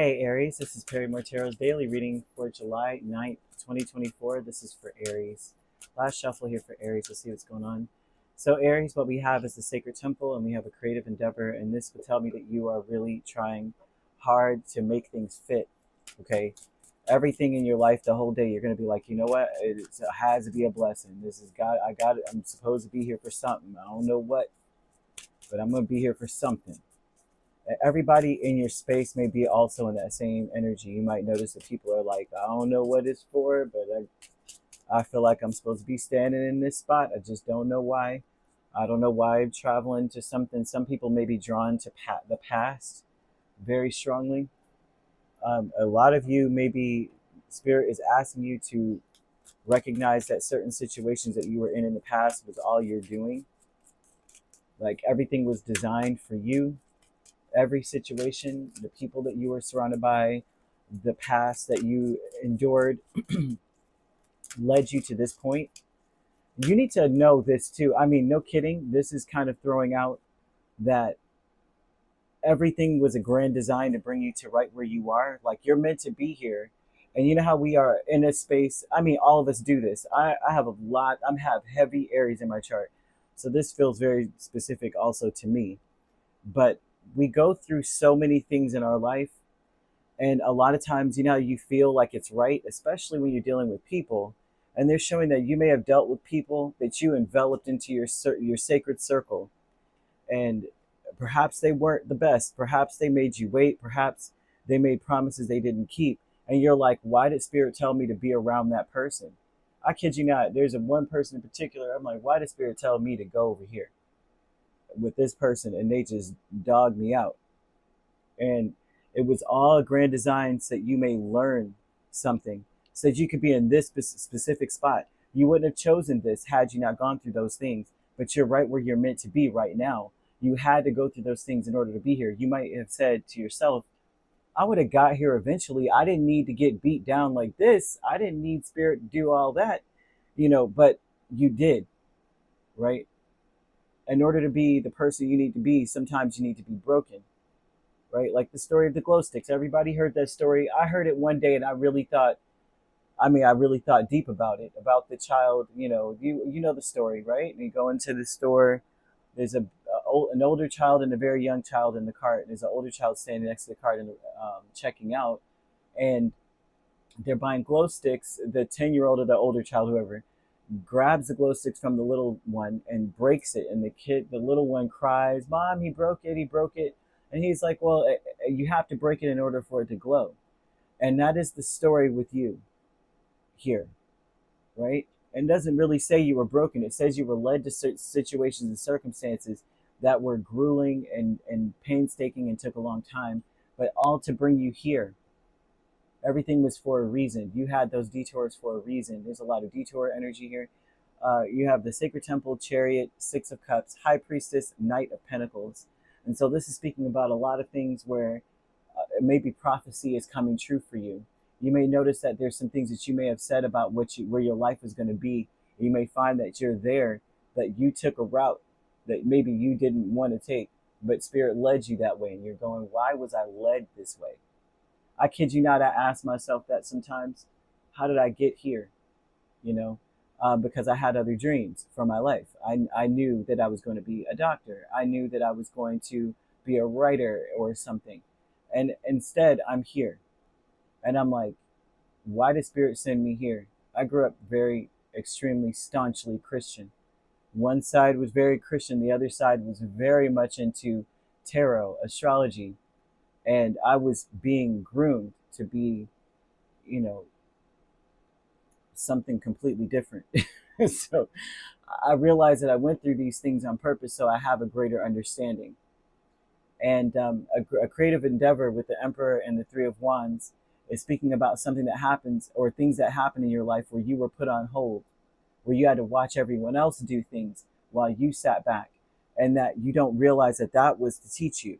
Hey Aries, this is Perrymore Tarot's daily reading for July 9th, 2024. This is for Aries. Last shuffle here for Aries. Let's see what's going on. So Aries, what we have is the Sacred Temple and we have a creative endeavor, and this would tell me that you are really trying hard to make things fit, okay? Everything in your life the whole day, you're going to be like, you know what? It has to be a blessing. This is God. I got it. I'm supposed to be here for something. I don't know what, but I'm going to be here for something. Everybody in your space may be also in that same energy. You might notice that people are like, I don't know what it's for, but I feel like I'm supposed to be standing in this spot. I just don't know why. I don't know why I'm traveling to something. Some people may be drawn to the past very strongly. A lot of you, maybe Spirit is asking you to recognize that certain situations that you were in the past was all you're doing. Like everything was designed for you. Every situation, the people that you were surrounded by, the past that you endured led you to this point. You need to know this too. I mean, no kidding. This is kind of throwing out that everything was a grand design to bring you to right where you are. Like you're meant to be here. And you know how we are in a space. I mean, all of us do this. I have a lot. I have heavy Aries in my chart. So this feels very specific also to me. But we go through so many things in our life, and a lot of times, you know, you feel like it's right, especially when you're dealing with people, and they're showing that you may have dealt with people that you enveloped into your sacred circle, and perhaps they weren't the best, perhaps they made you wait, perhaps they made promises they didn't keep, and you're like, why did Spirit tell me to be around that person? I kid you not, there's one person in particular, I'm like, why did Spirit tell me to go over here with this person? And they just dogged me out. And it was all grand design so that you may learn something, so that you could be in this specific spot. You wouldn't have chosen this had you not gone through those things, but you're right where you're meant to be right now. You had to go through those things in order to be here. You might have said to yourself, I would have got here eventually. I didn't need to get beat down like this. I didn't need Spirit to do all that, but you did, right? In order to be the person you need to be, sometimes you need to be broken, right? Like the story of the glow sticks. Everybody heard that story. I heard it one day and I really thought deep about it, about the child. You know the story, right? And you go into the store, there's an older child and a very young child in the cart. There's an older child standing next to the cart and checking out, and they're buying glow sticks. The 10-year-old or the older child, whoever, grabs the glow sticks from the little one and breaks it, and the little one cries, Mom, he broke it. And he's like, well, you have to break it in order for it to glow. And that is the story with you here, right? And doesn't really say you were broken. It says you were led to situations and circumstances that were grueling and painstaking and took a long time, but all to bring you here. Everything was for a reason. You had those detours for a reason. There's a lot of detour energy here. You have the Sacred Temple, Chariot, Six of Cups, High Priestess, Knight of Pentacles. And so this is speaking about a lot of things where maybe prophecy is coming true for you. You may notice that there's some things that you may have said about where your life is going to be. You may find that you're there, that you took a route that maybe you didn't want to take, but Spirit led you that way. And you're going, why was I led this way? I kid you not, I ask myself that sometimes. How did I get here? Because I had other dreams for my life. I knew that I was going to be a doctor. I knew that I was going to be a writer or something. And instead, I'm here. And I'm like, why did Spirit send me here? I grew up very extremely staunchly Christian. One side was very Christian. The other side was very much into tarot, astrology. And I was being groomed to be, something completely different. So I realized that I went through these things on purpose so I have a greater understanding. And a creative endeavor with the Emperor and the Three of Wands is speaking about something that happens, or things that happen in your life where you were put on hold, where you had to watch everyone else do things while you sat back, and that you don't realize that was to teach you.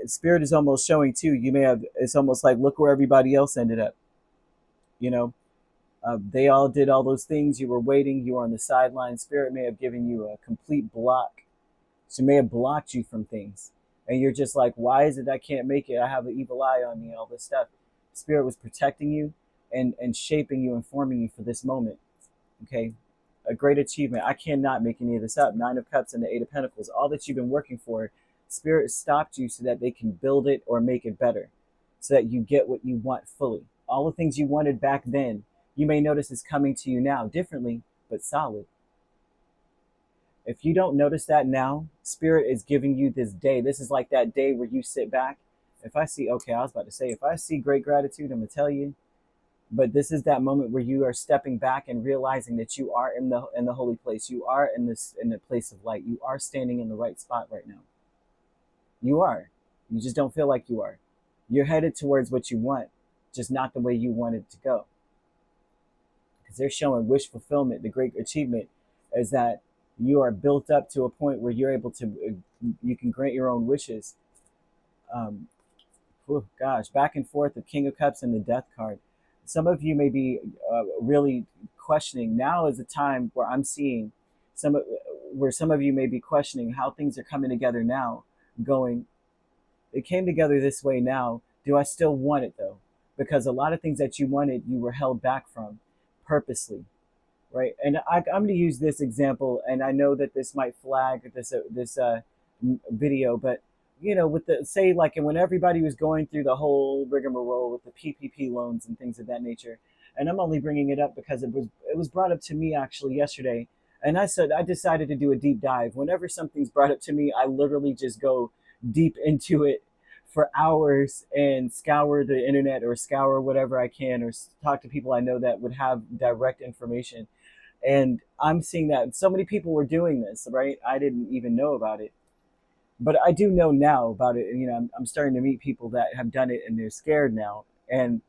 Spirit is almost showing too, it's almost like, look where everybody else ended up. They all did all those things. You were waiting. You were on the sidelines. Spirit may have given you a complete block. She may have blocked you from things. and you're just like, why is it I can't make it? I have an evil eye on me, all this stuff. Spirit was protecting you and shaping you and forming you for this moment. Okay, a great achievement. I cannot make any of this up. Nine of Cups and the Eight of Pentacles. All that you've been working for, Spirit stopped you so that they can build it or make it better, so that you get what you want fully. All the things you wanted back then, you may notice is coming to you now differently, but solid. If you don't notice that now, Spirit is giving you this day. This is like that day where you sit back. If I see, okay, I was about to say, if I see great gratitude, I'm going to tell you. But this is that moment where you are stepping back and realizing that you are in the holy place. You are in the place of light. You are standing in the right spot right now. You are. You just don't feel like you are. You're headed towards what you want, just not the way you want it to go. Because they're showing wish fulfillment. The great achievement is that you are built up to a point where you're able to, you can grant your own wishes. Gosh, back and forth, the King of Cups and the Death card. Some of you may be really questioning. Now is the time where I'm seeing where some of you may be questioning how things are coming together now, going, it came together this way now. Do I still want it though? Because a lot of things that you wanted, you were held back from purposely. Right, and I'm going to use this example, and I know that this might flag this video, but with the say like when everybody was going through the whole rigmarole with the PPP loans and things of that nature, and I'm only bringing it up because it was brought up to me actually yesterday, and I said I decided to do a deep dive. Whenever something's brought up to me, I literally just go deep into it for hours and scour the internet or scour whatever I can or talk to people I know that would have direct information. And I'm seeing that so many people were doing this, right? I didn't even know about it, but I do know now about it. And, I'm starting to meet people that have done it and they're scared now. And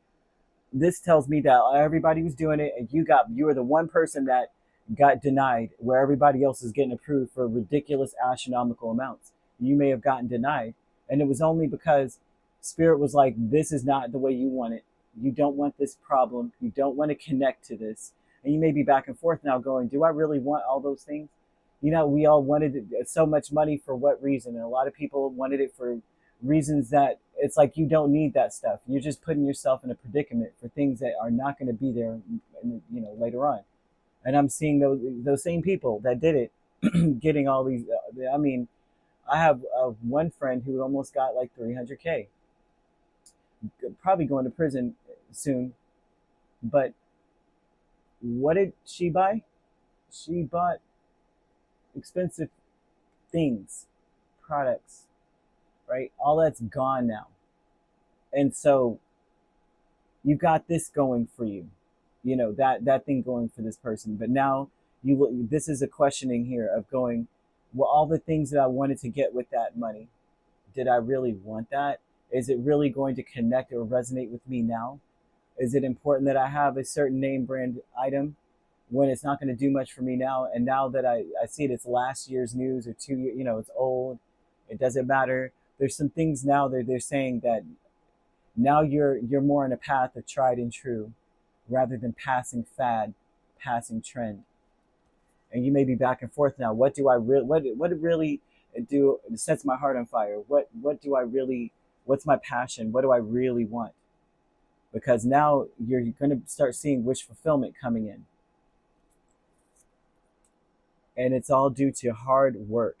this tells me that everybody was doing it and you were the one person that got denied where everybody else is getting approved for ridiculous astronomical amounts. You may have gotten denied. And it was only because Spirit was like, this is not the way you want it. You don't want this problem. You don't want to connect to this. And you may be back and forth now going, do I really want all those things? We all wanted so much money for what reason? And a lot of people wanted it for reasons that it's like you don't need that stuff. You're just putting yourself in a predicament for things that are not going to be there, later on. And I'm seeing those same people that did it getting all these. I have one friend who almost got like 300K, probably going to prison soon. But what did she buy? She bought expensive things, products, right? All that's gone now. And so you've got this going for you, that thing going for this person. But now this is a questioning here of going, well, all the things that I wanted to get with that money, did I really want that? Is it really going to connect or resonate with me now? Is it important that I have a certain name brand item when it's not going to do much for me now? And now that I see it's last year's news or 2 years, it's old, it doesn't matter. There's some things now they're saying that now you're more on a path of tried and true rather than passing fad, passing trend. And you may be back and forth now. What do I really, what really do? It sets my heart on fire. What do I really, what's my passion? What do I really want? Because now you're going to start seeing wish fulfillment coming in. And it's all due to hard work,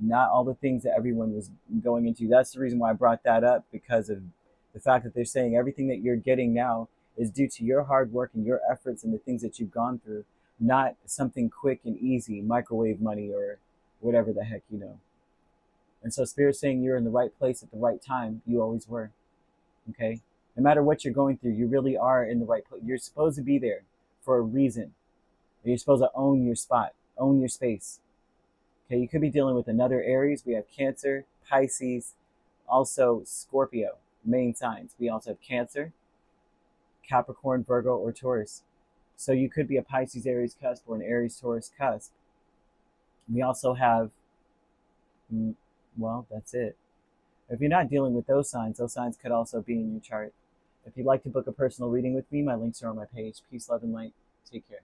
not all the things that everyone was going into. That's the reason why I brought that up, because of the fact that they're saying everything that you're getting now is due to your hard work and your efforts and the things that you've gone through, not something quick and easy, microwave money or whatever the heck, And so Spirit's saying you're in the right place at the right time. You always were, okay? No matter what you're going through, you really are in the right place. You're supposed to be there for a reason. You're supposed to own your spot, own your space. Okay, you could be dealing with another Aries. We have Cancer, Pisces, also Scorpio, main signs. We also have Cancer, Capricorn, Virgo, or Taurus. So you could be a Pisces, Aries cusp or an Aries, Taurus cusp. We also have, that's it. If you're not dealing with those signs could also be in your chart. If you'd like to book a personal reading with me, my links are on my page. Peace, love, and light. Take care.